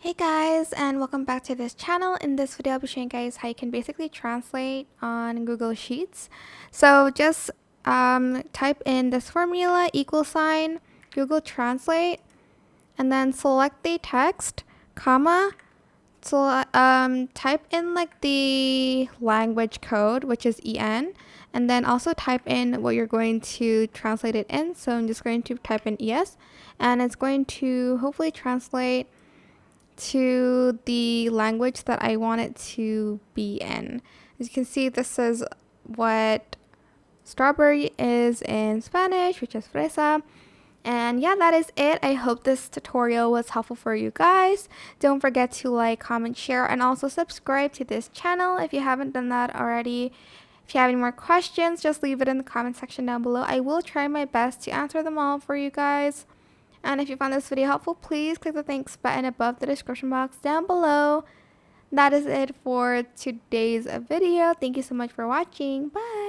Hey guys, and welcome back to this channel. In this video, I'll be showing you guys how you can basically translate on Google Sheets. So just type in this formula, equal sign, Google Translate, and then select the text, comma, so type in like the language code, which is EN, and then also type in what you're going to translate it in. So I'm just going to type in ES, and it's going to hopefully translate to the language that I want it to be in. As you can see, this is what strawberry is in Spanish, which is fresa. And yeah, that is it. I hope this tutorial was helpful for you guys. Don't forget to like, comment, share, and also subscribe to this channel if you haven't done that already. If you have any more questions, just leave it in the comment section down below. I will try my best to answer them all for you guys. And if you found this video helpful, please click the thanks button above the description box down below. That is it for today's video. Thank you so much for watching. Bye!